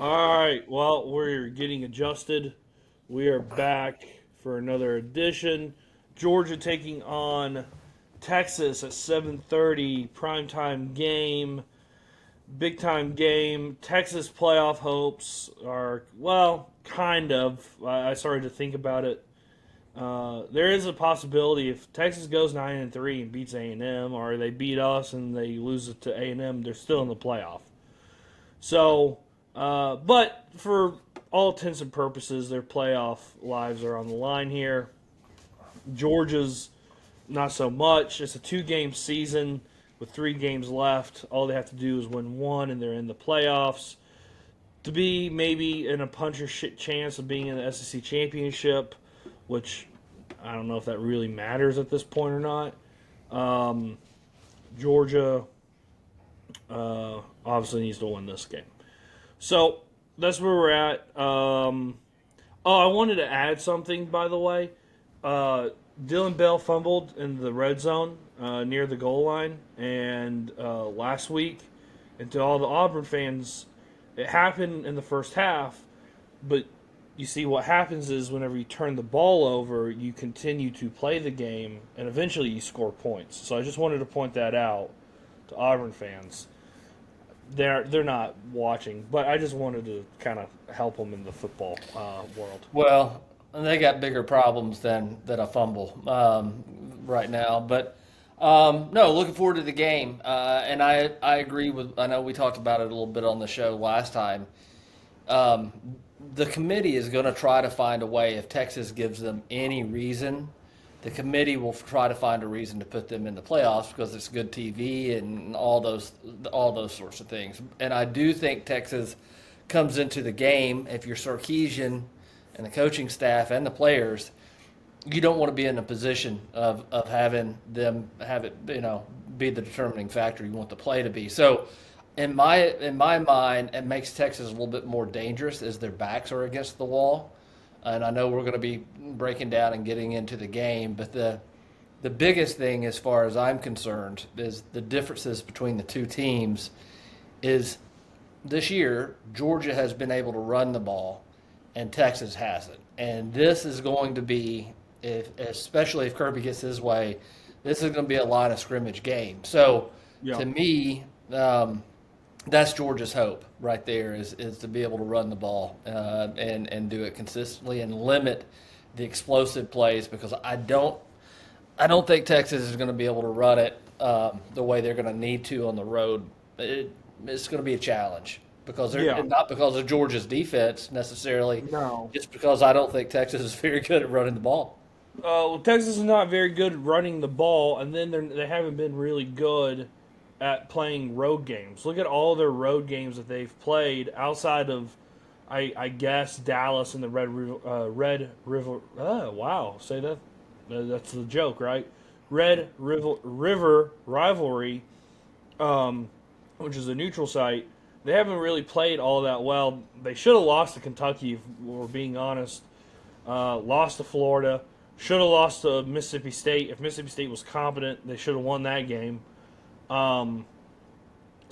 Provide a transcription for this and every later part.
All right, well, we're getting adjusted. We are back for another edition. Georgia taking on Texas at 7:30 primetime game, big time game. Texas playoff hopes are kind of. I started to think about it. There is a possibility if Texas goes 9-3 and beats A&M, or they beat us and they lose it to A&M, they're still in the playoff. So, but for all intents and purposes, their playoff lives are on the line here. Georgia's not so much. It's a 2 game season with 3 games left. All they have to do is win one, and they're in the playoffs. To be maybe in a puncher chance of being in the SEC championship, which I don't know if that really matters at this point or not. Georgia obviously needs to win this game. So that's where we're at. I wanted to add something, by the way. Dylan Bell fumbled in the red zone near the goal line, and last week, and to all the Auburn fans, it happened in the first half. But you see, what happens is whenever you turn the ball over, you continue to play the game, and eventually you score points. So I just wanted to point that out to Auburn fans. They're not watching, but I just wanted to kind of help them in the football world. Well, they got bigger problems than a fumble right now. But no, looking forward to the game. And I agree with. I know we talked about it a little bit on the show last time. Um, the committee is going to try to find a way. If Texas gives them any reason, the committee will try to find a reason to put them in the playoffs because it's good TV and all those sorts of things. And I do think Texas comes into the game. If you're Sarkisian and the coaching staff and the players, you don't want to be in a position of having them have it be the determining factor. You want the play to be. So in my mind, it makes Texas a little bit more dangerous as their backs are against the wall. And I know we're going to be breaking down and getting into the game, but the biggest thing, as far as I'm concerned, is the differences between the two teams. Is this year Georgia has been able to run the ball, and Texas hasn't. And this is going to be, especially if Kirby gets his way, this is going to be a line of scrimmage game. So Yeah. to me, that's Georgia's hope right there is to be able to run the ball and do it consistently and limit the explosive plays because I don't think Texas is going to be able to run it the way they're going to need to on the road. It's going to be a challenge because Yeah. not because of Georgia's defense necessarily, No. just because I don't think Texas is very good at running the ball. Texas is not very good at running the ball, and then they haven't been really good at playing road games. Look at all their road games that they've played outside of, I guess, Dallas and the Red River. Oh, wow, say that. That's the joke, right? River rivalry, which is a neutral site. They haven't really played all that well. They should have lost to Kentucky, if we're being honest. Lost to Florida. Should have lost to Mississippi State. If Mississippi State was competent, they should have won that game. Um,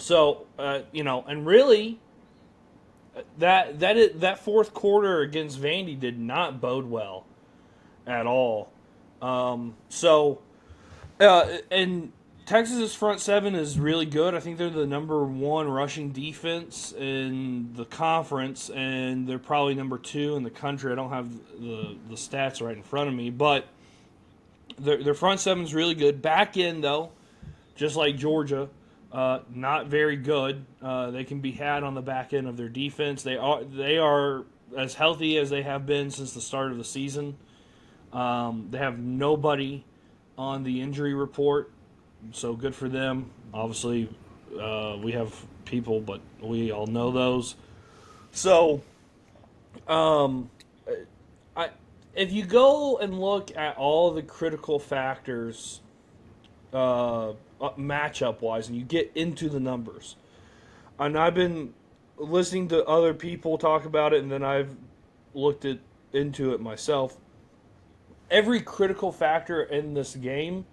and really, that fourth quarter against Vandy did not bode well at all. And Texas's front seven is really good. I think they're the number one rushing defense in the conference, and they're probably number two in the country. I don't have the stats right in front of me, but their front seven is really good. Back end, though, just like Georgia, not very good. They can be had on the back end of their defense. They are as healthy as they have been since the start of the season. They have nobody on the injury report, so good for them. Obviously, we have people, but we all know those. So, I if you go and look at all the critical factors, matchup wise, and you get into the numbers, and I've been listening to other people talk about it, and then I've looked into it myself. Every critical factor in this game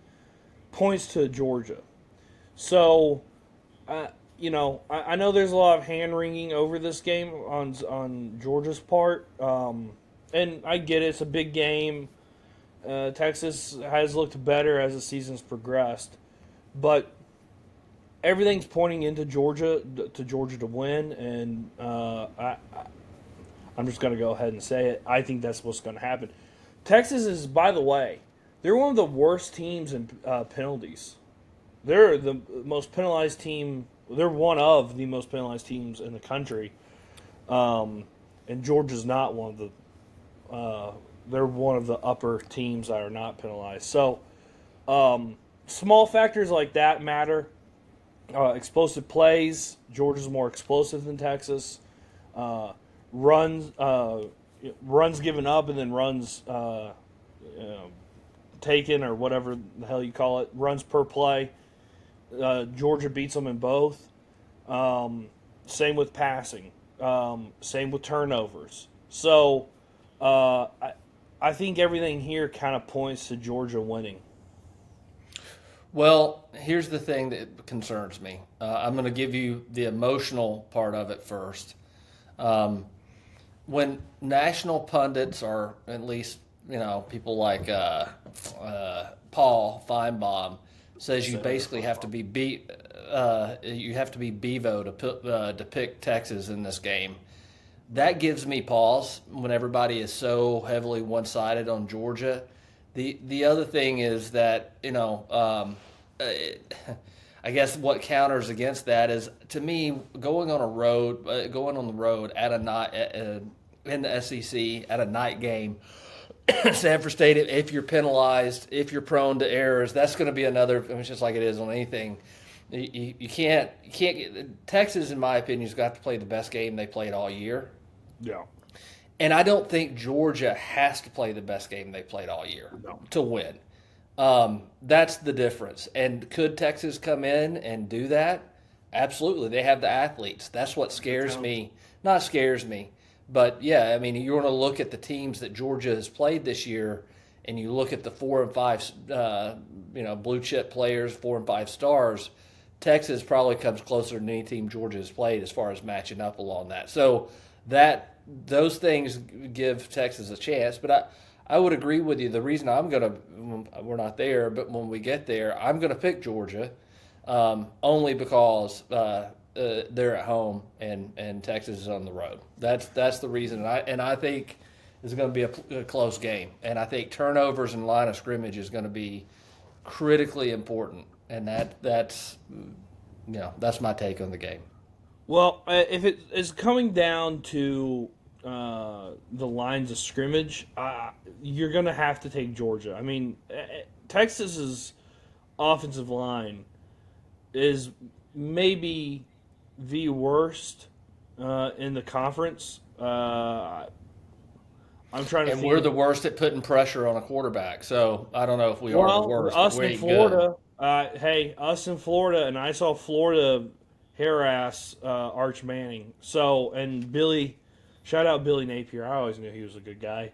points to Georgia. So, I know there's a lot of hand-wringing over this game on Georgia's part, and I get it. It's a big game. Texas has looked better as the season's progressed, but everything's pointing into Georgia to win, and I'm just going to go ahead and say it. I think that's what's going to happen. Texas is, by the way, they're one of the worst teams in penalties. They're the most penalized team. They're one of the most penalized teams in the country, and Georgia's not one of the. They're one of the upper teams that are not penalized. So, small factors like that matter. Explosive plays. Georgia's more explosive than Texas. Runs given up and then runs taken or whatever the hell you call it. Runs per play. Georgia beats them in both. Same with passing. Same with turnovers. So I think everything here kind of points to Georgia winning. Well, here's the thing that concerns me. I'm going to give you the emotional part of it first. When national pundits, or at least people like Paul Feinbaum, says you basically have to be you have to be Bevo to pick Texas in this game. That gives me pause when everybody is so heavily one-sided on Georgia. The other thing is that I guess what counters against that is, to me, going on the road at a night in the SEC at a night game. Sanford State, if you're penalized, if you're prone to errors, that's going to be another. It's just like it is on anything. You can't get Texas, in my opinion, has got to play the best game they played all year. Yeah. And I don't think Georgia has to play the best game they played all year to win. That's the difference. And could Texas come in and do that? Absolutely. They have the athletes. That's what scares me. Not scares me, but yeah, I mean, you want to look at the teams that Georgia has played this year, and you look at the 4 and 5, blue chip players, 4 and 5 stars. Texas probably comes closer than any team Georgia has played as far as matching up along that. So those things give Texas a chance. But I would agree with you. The reason we're not there, but when we get there, I'm going to pick Georgia only because they're at home and Texas is on the road. That's the reason. And I think it's going to be a close game. And I think turnovers and line of scrimmage is going to be critically important. And that's my take on the game. Well, if it is coming down to the lines of scrimmage, you're going to have to take Georgia. I mean, Texas's offensive line is maybe the worst in the conference. I'm trying to. And we're the worst at putting pressure on a quarterback. So I don't know if we are the worst. Us in Florida. Us in Florida, and I saw Florida harass Arch Manning. So, and Billy, shout out Billy Napier. I always knew he was a good guy.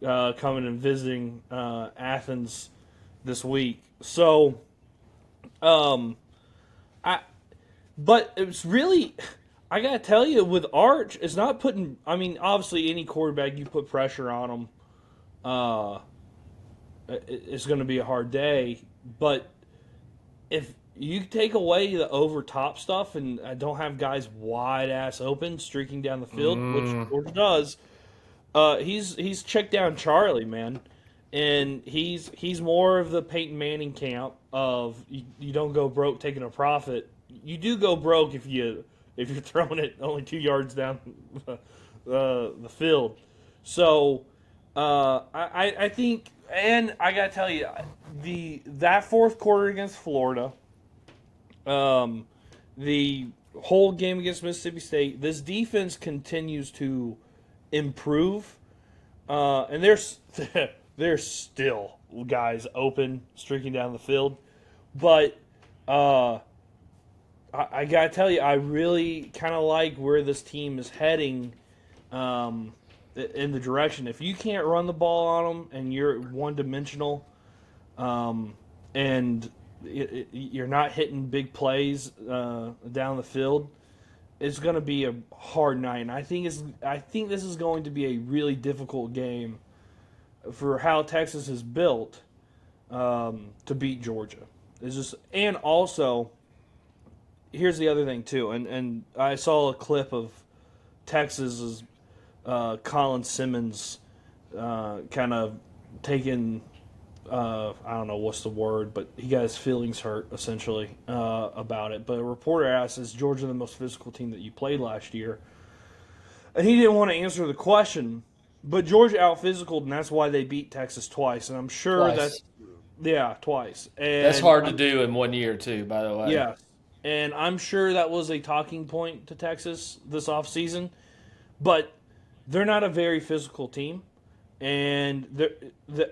Coming and visiting Athens this week. So, but it's really, I gotta tell you, with Arch, it's not putting. I mean, obviously, any quarterback you put pressure on them, it's going to be a hard day. But if you take away the over top stuff and don't have guys wide ass open streaking down the field, which Georgia does, he's checked down Charlie, man, and he's more of the Peyton Manning camp of you don't go broke taking a profit. You do go broke if you're throwing it only 2 yards down the field. So I think, and I gotta tell you, that fourth quarter against Florida, the whole game against Mississippi State, this defense continues to improve, and there's still guys open streaking down the field, but I gotta tell you, I really kind of like where this team is heading in the direction. If you can't run the ball on them and you're one-dimensional, and you're not hitting big plays down the field. It's going to be a hard night, and I think this is going to be a really difficult game for how Texas is built to beat Georgia. It's just, and also, here's the other thing too, and I saw a clip of Texas's Colin Simmons kind of taking. I don't know what's the word, but he got his feelings hurt, essentially, about it. But a reporter asked, is Georgia the most physical team that you played last year? And he didn't want to answer the question, but Georgia out-physicaled, and that's why they beat Texas twice. And I'm sure Twice. twice. And That's hard to do in 1 year, too, by the way. yeah. And I'm sure that was a talking point to Texas this offseason. But they're not a very physical team. And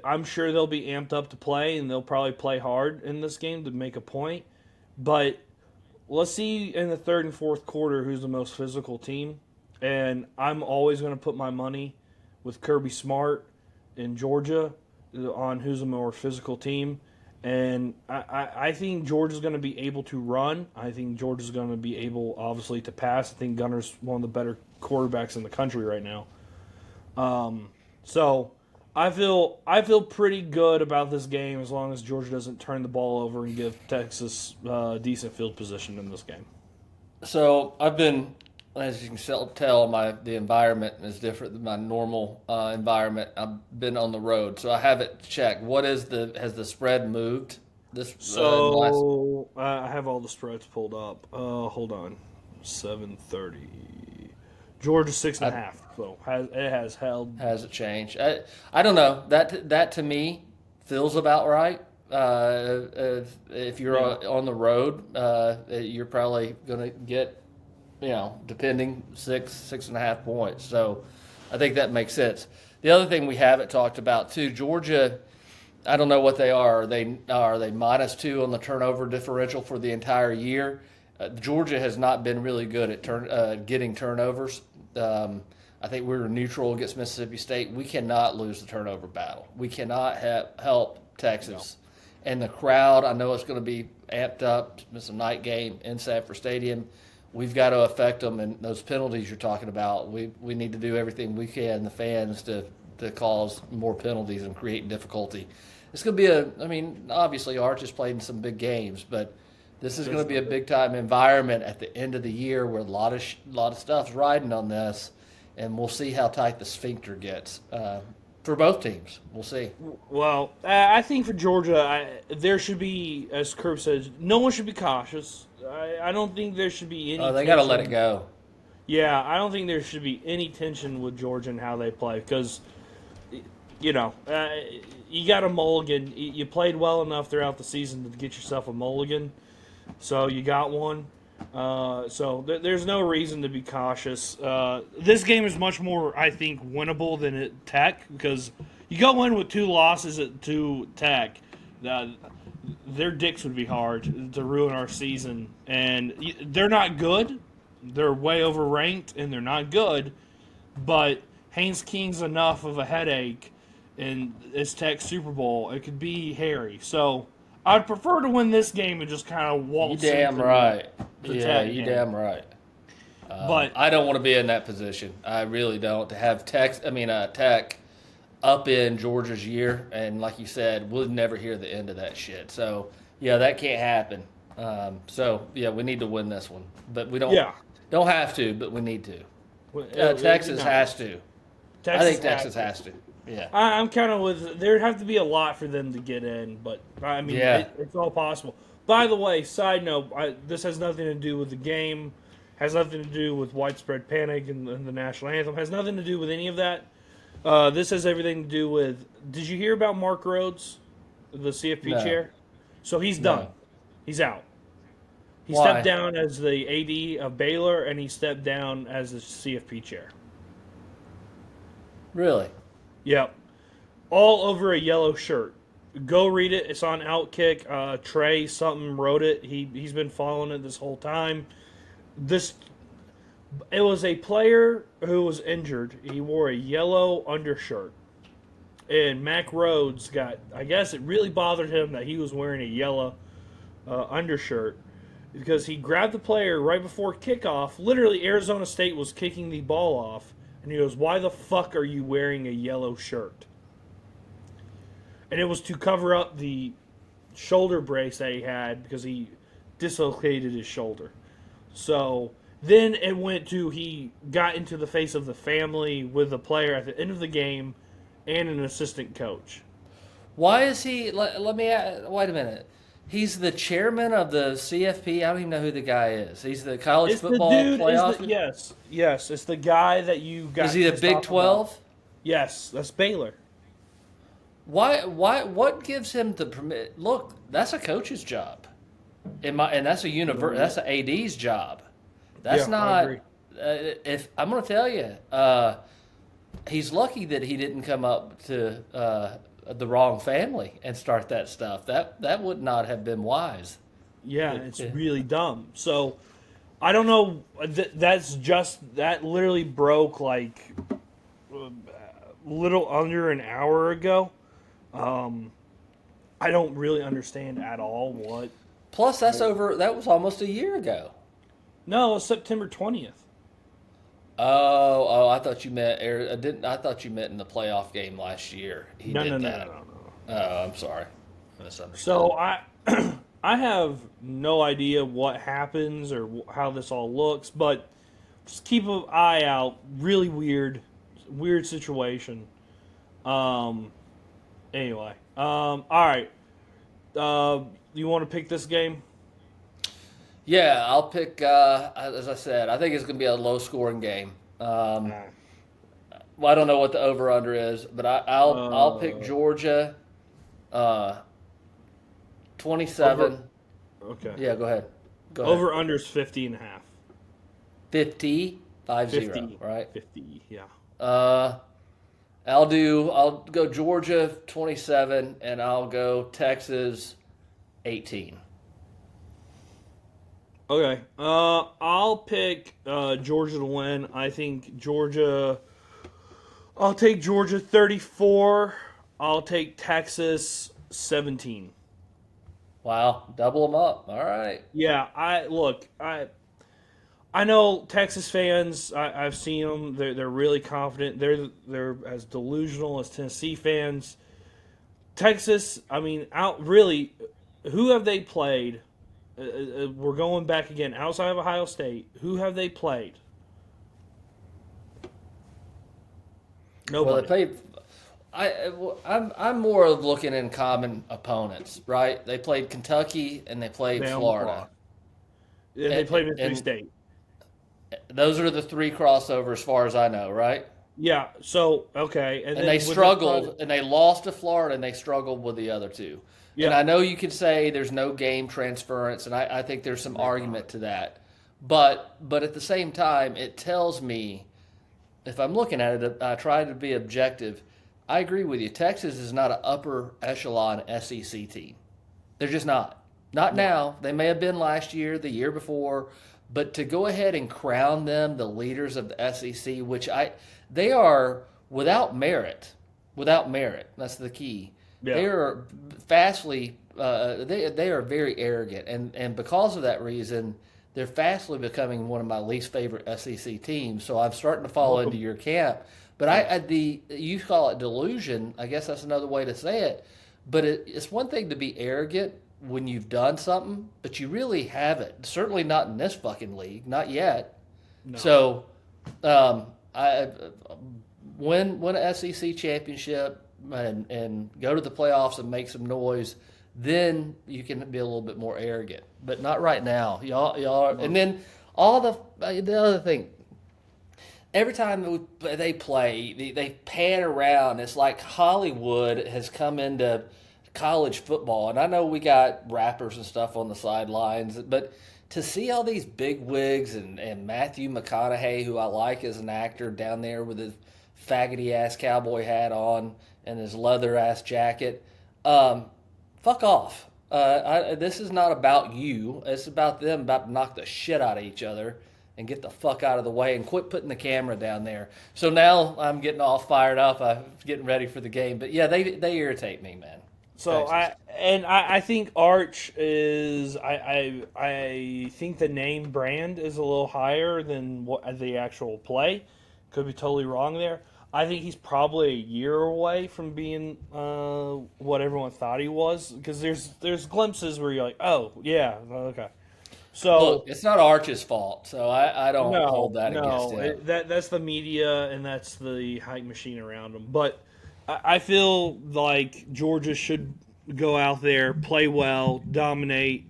I'm sure they'll be amped up to play, and they'll probably play hard in this game to make a point. But let's see in the third and fourth quarter who's the most physical team. And I'm always going to put my money with Kirby Smart in Georgia on who's a more physical team. And I think Georgia's going to be able to run. I think Georgia's going to be able, obviously, to pass. I think Gunner's one of the better quarterbacks in the country right now. So I feel pretty good about this game as long as Georgia doesn't turn the ball over and give Texas decent field position in this game. So I've been, as you can tell, the environment is different than my normal environment. I've been on the road, so I have it checked. Has the spread moved? I have all the spreads pulled up. Hold on, 7:30. Georgia 6.5. So it has held. Has it changed? I don't know. That to me feels about right. If you're on the road, you're probably going to get, depending 6.5 points. So I think that makes sense. The other thing we haven't talked about too, Georgia. I don't know what they are. Are they -2 on the turnover differential for the entire year? Georgia has not been really good at getting turnovers. I think we were neutral against Mississippi State. We cannot lose the turnover battle. We cannot help Texas. No. And the crowd, I know it's going to be amped up. It's a night game in Sanford Stadium. We've got to affect them, and those penalties you're talking about, we need to do everything we can, the fans, to cause more penalties and create difficulty. It's going to be obviously Arch has played in some big games, but this is going to be a big-time environment at the end of the year where a lot of stuff's riding on this, and we'll see how tight the sphincter gets for both teams. We'll see. Well, I think for Georgia, there should be, as Curb says, no one should be cautious. I don't think there should be any Oh, they got to let it go. Yeah, I don't think there should be any tension with Georgia and how they play because, you got a mulligan. You played well enough throughout the season to get yourself a mulligan. So you got one. There's no reason to be cautious. This game is much more, I think, winnable than at Tech because you go in with 2 losses to Tech. Their dicks would be hard to ruin our season. And they're not good. They're way overranked, and they're not good. But Haynes King's enough of a headache in this Tech Super Bowl. It could be hairy. So I'd prefer to win this game and just kind of waltz. You damn right. Yeah, you damn right. But I don't want to be in that position. I really don't. To have Tech up in Georgia's year, and like you said, we'll never hear the end of that shit. So yeah, that can't happen. We need to win this one, but we don't. Yeah. Don't have to, but we need to. Texas has to. I think Texas has to. Yeah. I'm kind of with. There'd have to be a lot for them to get in, but it's all possible. By the way, side note, this has nothing to do with the game, has nothing to do with widespread panic and the national anthem, has nothing to do with any of that. This has everything to do with. Did you hear about Mark Rhodes, the CFP chair? So he's done. He's out. He stepped down as the AD of Baylor, and he stepped down as the CFP chair. Really? Yep. All over a yellow shirt. Go read it. It's on Outkick. Trey something wrote it. He's been following it this whole time. It was a player who was injured. He wore a yellow undershirt. And Mac Rhodes I guess it really bothered him that he was wearing a yellow undershirt because he grabbed the player right before kickoff. Literally, Arizona State was kicking the ball off, and he goes, "Why the fuck are you wearing a yellow shirt?" And it was to cover up the shoulder brace that he had because he dislocated his shoulder. So then it went to he got into the face of the family with the player at the end of the game and an assistant coach. Why is he? Let me wait a minute. He's the chairman of the CFP. I don't even know who the guy is. He's the college It's the football dude. playoff. Yes. It's the guy that you got. Is he the pissed Big off 12? about. Yes, that's Baylor. Why? What gives him the permit? Look, that's a coach's job, and that's that's an AD's job. That's Yeah, I not. agree. If I'm going to tell you, he's lucky that he didn't come up to the wrong family and start that stuff. That would not have been wise. Yeah, it's really dumb. So I don't know. That literally broke like a little under an hour ago. I don't really understand at all what. Plus, that was almost a year ago. No, it was September 20th. Oh! I thought you meant I thought you meant in the playoff game last year. No. Oh, I'm sorry. I misunderstood. So I have no idea what happens or how this all looks, but just keep an eye out. Really weird situation. Anyway, all right. You want to pick this game? Yeah, I'll pick. As I said, I think it's going to be a low-scoring game. Well, I don't know what the over/under is, but I'll pick Georgia. 27. Okay. Yeah, go ahead. Go ahead. Over under's 50.5. 50, 50, 50, right? 50, yeah. I'll go Georgia 27, and I'll go Texas 18. Okay. I'll pick Georgia to win. I think I'll take Georgia 34. I'll take Texas 17. Wow, double them up. All right. Yeah, I know Texas fans. I've seen them. They're really confident. They're as delusional as Tennessee fans. Texas, I mean, really, who have they played? We're going back again outside of Ohio State. Who have they played? Nobody. Well, they played. I'm more of looking in common opponents, right? They played Kentucky and they played Florida. And they played Mississippi State. Those are the three crossovers, as far as I know, right? Yeah. So okay, and they struggled, and they lost to Florida, and they struggled with the other two. Yeah. And I know you could say there's no game transference, and I think there's some argument to that. But at the same time, it tells me, if I'm looking at it, I try to be objective. I agree with you. Texas is not an upper echelon SEC team. They're just not. Not now. They may have been last year, the year before. But to go ahead and crown them the leaders of the SEC, they are without merit. Without merit. That's the key. Yeah. They are fastly, they are very arrogant. And because of that reason, they're fastly becoming one of my least favorite SEC teams. So I'm starting to fall into your camp. But you call it delusion. I guess that's another way to say it. But it's one thing to be arrogant when you've done something, but you really haven't. Certainly not in this fucking league, not yet. No. So, I win an SEC championship and go to the playoffs and make some noise. Then you can be a little bit more arrogant, but not right now. Y'all. And then the other thing. Every time they play, they pan around. It's like Hollywood has come into college football. And I know we got rappers and stuff on the sidelines, but to see all these big wigs and Matthew McConaughey, who I like as an actor, down there with his faggoty-ass cowboy hat on and his leather-ass jacket, fuck off. This is not about you. It's about them about to knock the shit out of each other and get the fuck out of the way and quit putting the camera down there. So now I'm getting all fired up. I'm getting ready for the game. But yeah, they irritate me, man. So Texas. I think Arch is I think the name brand is a little higher than what the actual play. Could be totally wrong there. I think he's probably a year away from being what everyone thought he was, because there's glimpses where you're like, oh yeah, okay. Look, So it's not Arch's fault, so I don't hold no, that against no, him. that's the media and that's the hype machine around him. But I feel like Georgia should go out there, play well, dominate,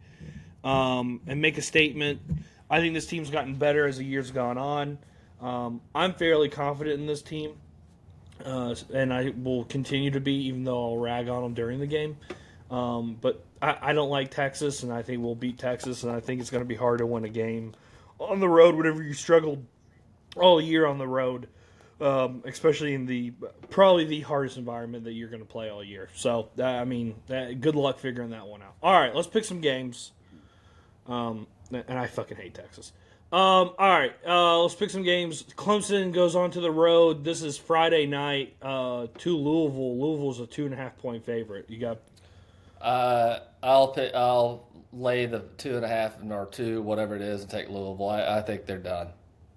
and make a statement. I think this team's gotten better as the years gone on. I'm fairly confident in this team, and I will continue to be, even though I'll rag on them during the game. But I don't like Texas, and I think we'll beat Texas, and I think it's going to be hard to win a game on the road whenever you struggled all year on the road, especially in probably the hardest environment that you're going to play all year. So, good luck figuring that one out. All right, let's pick some games. And I fucking hate Texas. All right, let's pick some games. Clemson goes on to the road. This is Friday night to Louisville. Louisville's a 2.5-point favorite. You got I'll lay the 2.5 or 2, whatever it is, and take Louisville. I think they're done.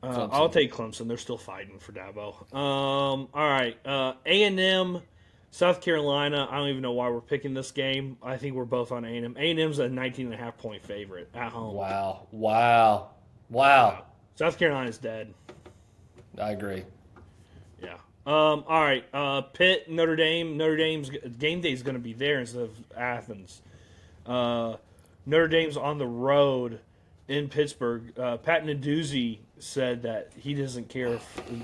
I'll take Clemson. They're still fighting for Dabo. All right, A&M, South Carolina. I don't even know why we're picking this game. I think we're both on A&M. A&M's a 19.5-point favorite at home. Wow. South Carolina's dead. I agree. Yeah. All right. Pitt, Notre Dame. Notre Dame's game day is going to be there instead of Athens. Notre Dame's on the road in Pittsburgh. Pat Narduzzi said that he doesn't care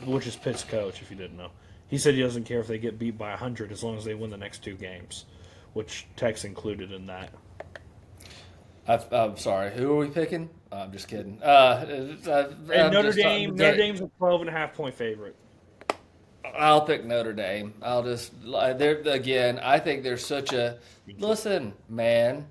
which is Pitt's coach, if you didn't know. He said he doesn't care if they get beat by 100 as long as they win the next 2 games, which Tech's included in that. I'm sorry. Who are we picking? I'm just kidding. Notre Dame's a 12.5-point favorite. I'll pick Notre Dame. There again. I think there's such a listen, man.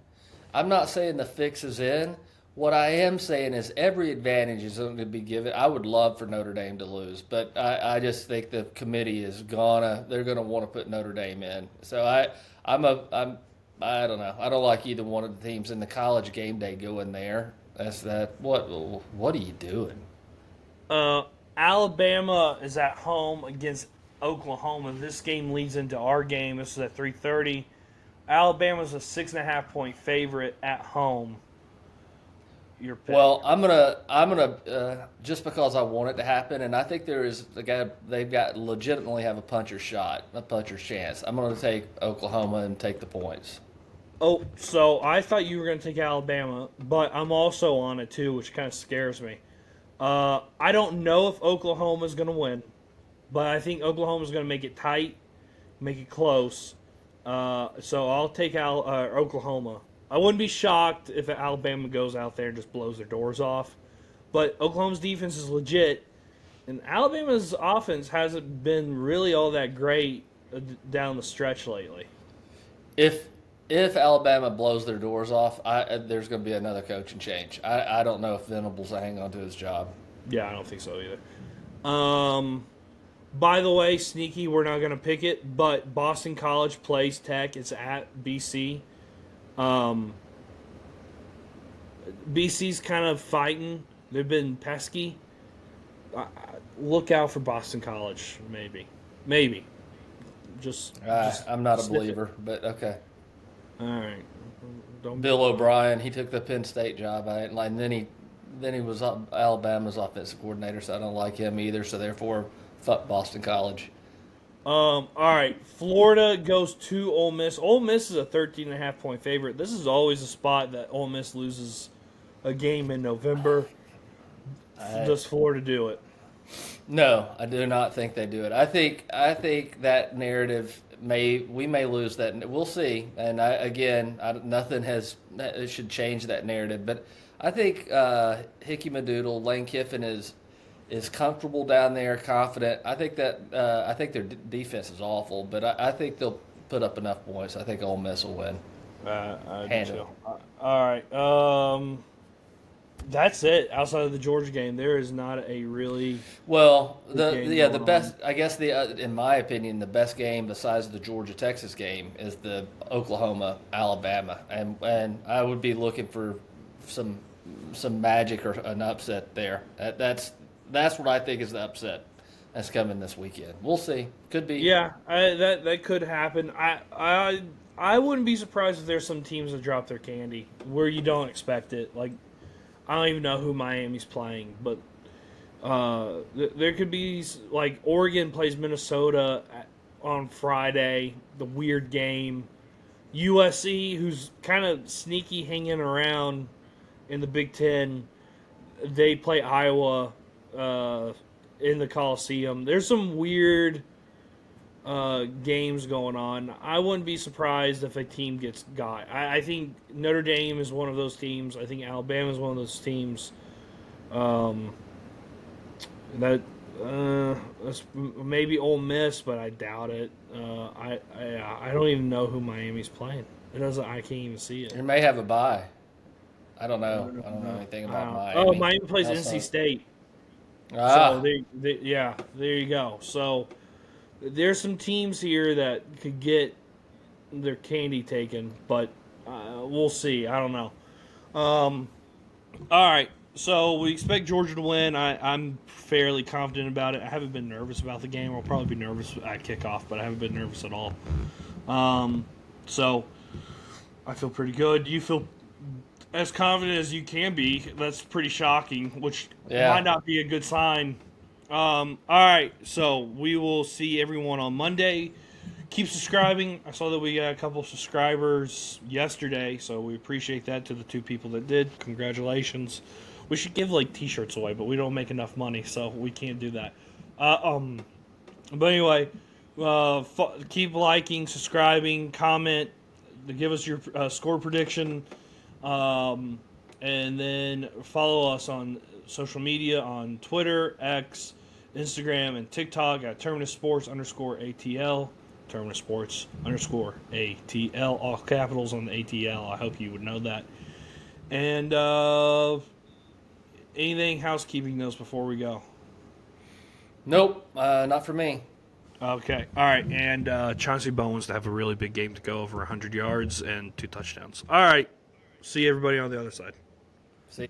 I'm not saying the fix is in. What I am saying is every advantage is going to be given. I would love for Notre Dame to lose, but I just think the committee is they're gonna want to put Notre Dame in. So I don't know. I don't like either one of the teams in the college game day going there. What are you doing? Alabama is at home against Oklahoma. This game leads into our game. This is at 3:30. Alabama's a 6.5-point favorite at home. Your pick. Well, I'm gonna just because I want it to happen, and I think there is the guy they've got legitimately have a puncher's chance. I'm gonna take Oklahoma and take the points. Oh, so I thought you were going to take Alabama, but I'm also on it too, which kind of scares me. I don't know if Oklahoma's going to win, but I think Oklahoma's going to make it tight, make it close. So I'll take Oklahoma. I wouldn't be shocked if Alabama goes out there and just blows their doors off. But Oklahoma's defense is legit, and Alabama's offense hasn't been really all that great down the stretch lately. If Alabama blows their doors off, there's going to be another coaching change. I don't know if Venables will hang on to his job. Yeah, I don't think so either. By the way, sneaky, we're not going to pick it, but Boston College plays Tech. It's at BC. BC's kind of fighting. They've been pesky. Look out for Boston College, maybe. Just I'm not a believer, but okay. All right. Bill O'Brien, he took the Penn State job, and then he was Alabama's offensive coordinator, so I don't like him either. So therefore, fuck Boston College. All right. Florida goes to Ole Miss. Ole Miss is a 13.5-point favorite. This is always a spot that Ole Miss loses a game in November. Does Florida do it? No, I do not think they do it. I think that narrative we may lose that. We'll see. And nothing should change that narrative. But I think Hickey Madoodle, Lane Kiffin is comfortable down there, confident. I think their defense is awful, but I think they'll put up enough points. I think Ole Miss will win. I do too. All right. That's it. Outside of the Georgia game, there is not a really Well, game the going best, I guess, in my opinion, the best game besides the Georgia Texas game is the Oklahoma Alabama, and I would be looking for some magic or an upset there. That's what I think is the upset that's coming this weekend. We'll see. Could be. Yeah, that could happen. I wouldn't be surprised if there's some teams that drop their candy where you don't expect it. Like, I don't even know who Miami's playing, but there could be, like, Oregon plays Minnesota on Friday, the weird game. USC, who's kind of sneaky hanging around in the Big Ten, they play Iowa in the Coliseum. There's some weird games going on. I wouldn't be surprised if a team gets got. I think Notre Dame is one of those teams. I think Alabama is one of those teams. That's maybe Ole Miss, but I doubt it. I don't even know who Miami's playing. I can't even see it. It may have a bye. I don't know. I don't know anything about Miami. Oh, Miami plays NC State. Ah. So there you go. So there's some teams here that could get their candy taken, but we'll see. I don't know. All right. So we expect Georgia to win. I'm fairly confident about it. I haven't been nervous about the game. I'll probably be nervous at kickoff, but I haven't been nervous at all. So I feel pretty good. You feel as confident as you can be. That's pretty shocking, which might not be a good sign. All right, so we will see everyone on Monday. Keep subscribing. I saw that we got a couple of subscribers yesterday, so we appreciate that to the 2 people that did. Congratulations. We should give, like, T-shirts away, but we don't make enough money, so we can't do that. But anyway, keep liking, subscribing, comment, give us your score prediction, and then follow us on social media on Twitter, X, Instagram, and TikTok at Terminus Sports _ATL. Terminus Sports _ATL. All capitals on the ATL. I hope you would know that. And anything housekeeping notes before we go? Nope, not for me. Okay. All right. And Chauncey Bowens to have a really big game to go over 100 yards and 2 touchdowns. All right. See everybody on the other side.